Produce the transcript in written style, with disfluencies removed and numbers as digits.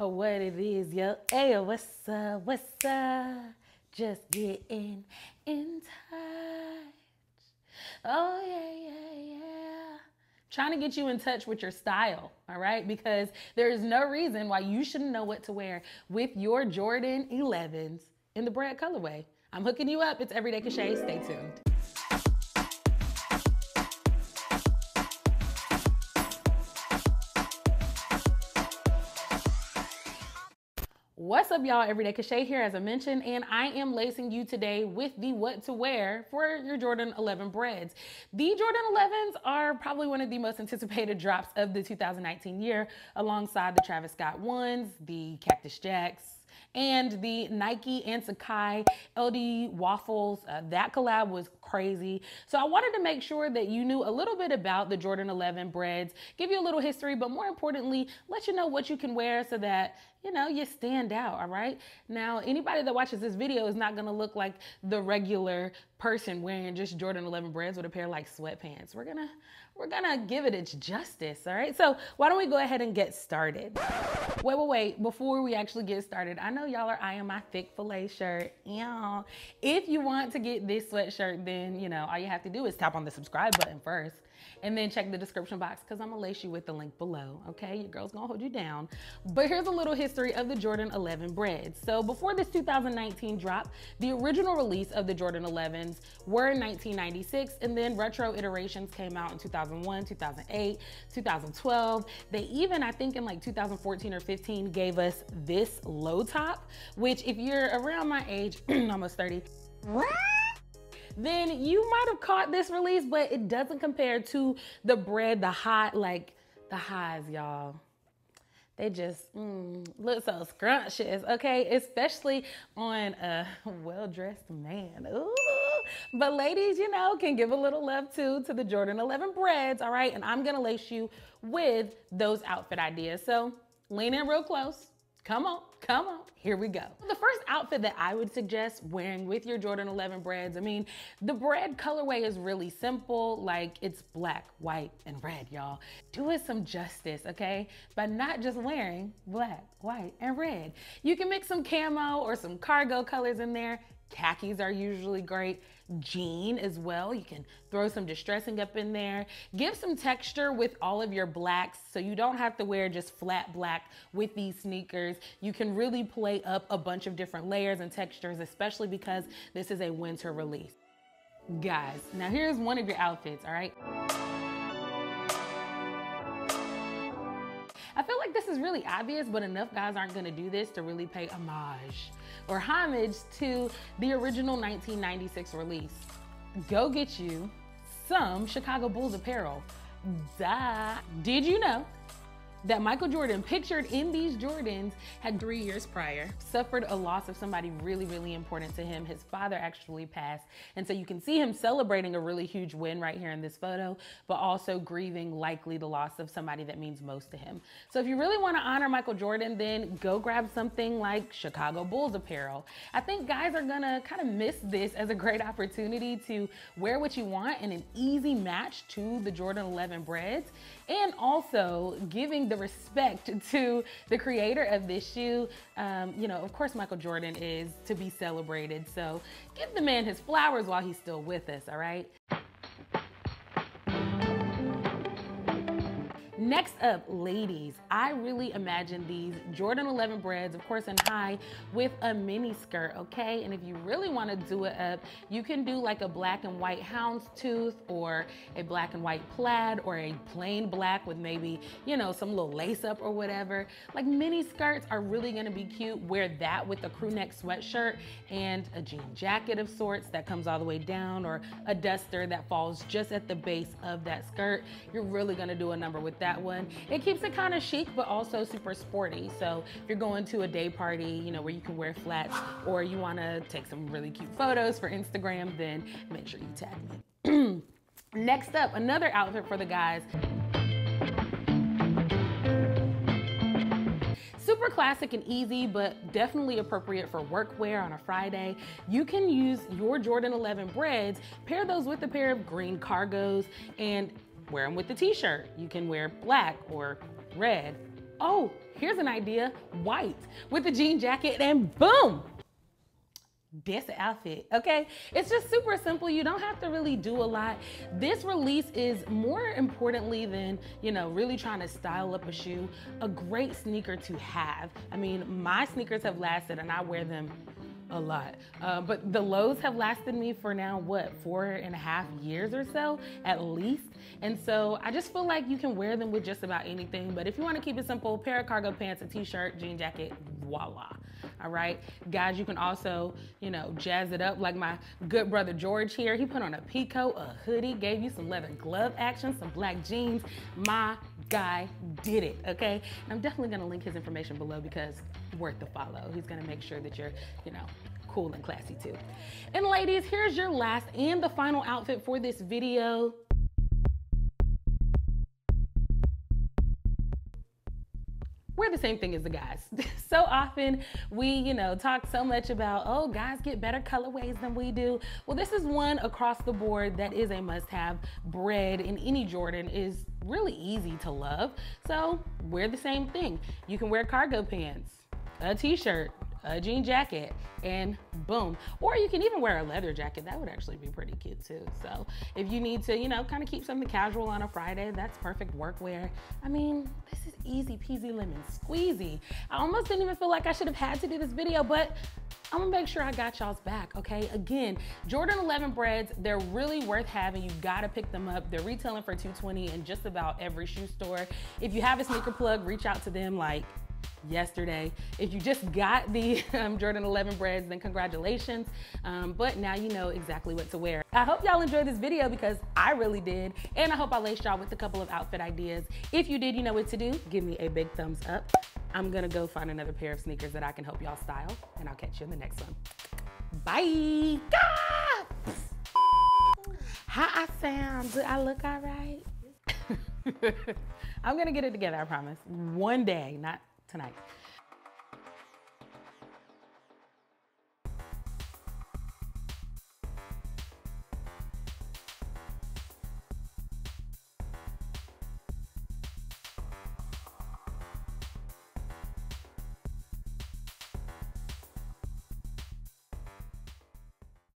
Oh, what it is, yo. Hey, what's up, what's up? Just getting in touch. Oh, yeah. Trying to get you in touch with your style, all right? Because there is no reason why you shouldn't know what to wear with your Jordan 11s in the BRED colorway. I'm hooking you up. It's Everyday KaShay. Stay tuned. What's up, y'all? Everyday KaShay here, as I mentioned, and I am lacing you today with the what to wear for your Jordan 11 BREDs. The Jordan 11s are probably one of the most anticipated drops of the 2019 year, alongside the Travis Scott ones, the Cactus Jacks, and the Nike and Sacai LD waffles. That collab was crazy. So I wanted to make sure that you knew a little bit about the Jordan 11 BREDs, give you a little history, but more importantly, let you know what you can wear so that you stand out, all right? Now, anybody that watches this video is not gonna look like the regular person wearing just Jordan 11 BREDs with a pair of like sweatpants. We're gonna give it its justice, all right? So why don't we go ahead and get started? Wait, before we actually get started, I know y'all are eyeing my thick filet shirt. Yeah. If you want to get this sweatshirt, then all you have to do is tap on the subscribe button first, and then check the description box because I'm gonna lace you with the link below, okay? Your girl's gonna hold you down. But here's a little history of the Jordan 11 BREDs. So before this 2019 drop, the original release of the Jordan 11s were in 1996, and then retro iterations came out in 2001, 2008, 2012. They even, I think in like 2014 or 15, gave us this low top, which if you're around my age, almost 30, what? Then you might have caught this release, but it doesn't compare to the BRED, the highs, y'all. They just look so scrumptious, okay? Especially on a well-dressed man. Ooh. But ladies, can give a little love too to the Jordan 11 BREDs, all right? And I'm gonna lace you with those outfit ideas. So lean in real close. Come on, here we go. The first outfit that I would suggest wearing with your Jordan 11 BREDs, the BRED colorway is really simple, like it's black, white, and red, y'all. Do it some justice, okay? By not just wearing black, white, and red. You can mix some camo or some cargo colors in there. Khakis are usually great. Jean as well. You can throw some distressing up in there. Give some texture with all of your blacks so you don't have to wear just flat black with these sneakers. You can really play up a bunch of different layers and textures, especially because this is a winter release. Guys, now here's one of your outfits, all right? I feel like this is really obvious, but enough guys aren't gonna do this to really pay homage to the original 1996 release. Go get you some Chicago Bulls apparel. Duh. Did you know that Michael Jordan, pictured in these Jordans, had 3 years prior suffered a loss of somebody really, really important to him? His father actually passed. And so you can see him celebrating a really huge win right here in this photo, but also grieving likely the loss of somebody that means most to him. So if you really want to honor Michael Jordan, then go grab something like Chicago Bulls apparel. I think guys are gonna kind of miss this as a great opportunity to wear what you want in an easy match to the Jordan 11 BREDs, and also giving the respect to the creator of this shoe. Of course, Michael Jordan is to be celebrated, so give the man his flowers while he's still with us, all right? Next up, ladies, I really imagine these Jordan 11 BREDs, of course in high, with a mini skirt, okay? And if you really want to do it up, you can do like a black and white houndstooth, or a black and white plaid, or a plain black with maybe, some little lace up or whatever. Like, mini skirts are really gonna be cute. Wear that with a crew neck sweatshirt and a jean jacket of sorts that comes all the way down, or a duster that falls just at the base of that skirt. You're really gonna do a number with that one. It keeps it kind of chic, but also super sporty. So if you're going to a day party, where you can wear flats, or you want to take some really cute photos for Instagram, then make sure you tag me. Next up, another outfit for the guys. Super classic and easy, but definitely appropriate for work wear on a Friday. You can use your Jordan 11 BREDs, pair those with a pair of green cargos, and wear them with the t-shirt. You can wear black or red. Oh, here's an idea, white with a jean jacket, and boom, that's the outfit, okay? It's just super simple. You don't have to really do a lot. This release is, more importantly than, you know, really trying to style up a shoe, a great sneaker to have. I mean, my sneakers have lasted and I wear them a lot. But the lows have lasted me for now, what, 4.5 years or so, at least. And so I just feel like you can wear them with just about anything. But if you want to keep it simple, pair of cargo pants, a t-shirt, jean jacket, voila. All right, guys, you can also, you know, jazz it up like my good brother George here. He put on a peacoat, a hoodie, gave you some leather glove action, some black jeans. My guy did it, okay? And I'm definitely gonna link his information below because worth the follow. He's gonna make sure that you're, you know, cool and classy too. And ladies, here's your last and the final outfit for this video. We're the same thing as the guys. So often we, you know, talk so much about, oh, guys get better colorways than we do. Well, this is one across the board that is a must-have. BRED in any Jordan is really easy to love. So we're the same thing. You can wear cargo pants, a t-shirt, a jean jacket, and boom. Or you can even wear a leather jacket. That would actually be pretty cute too. So if you need to, you know, kind of keep something casual on a Friday, that's perfect workwear. I mean, this is easy peasy lemon squeezy. I almost didn't even feel like I should have had to do this video, but I'm gonna make sure I got y'all's back, okay? Again, Jordan 11 BREDs, they're really worth having. You gotta pick them up. They're retailing for $220 in just about every shoe store. If you have a sneaker plug, reach out to them like yesterday. If you just got the Jordan 11 BREDs, then congratulations. But now you know exactly what to wear. I hope y'all enjoyed this video because I really did. And I hope I laced y'all with a couple of outfit ideas. If you did, you know what to do. Give me a big thumbs up. I'm gonna go find another pair of sneakers that I can help y'all style, and I'll catch you in the next one. Bye. How I sound? Do I look all right? I'm gonna get it together, I promise. One day, not tonight.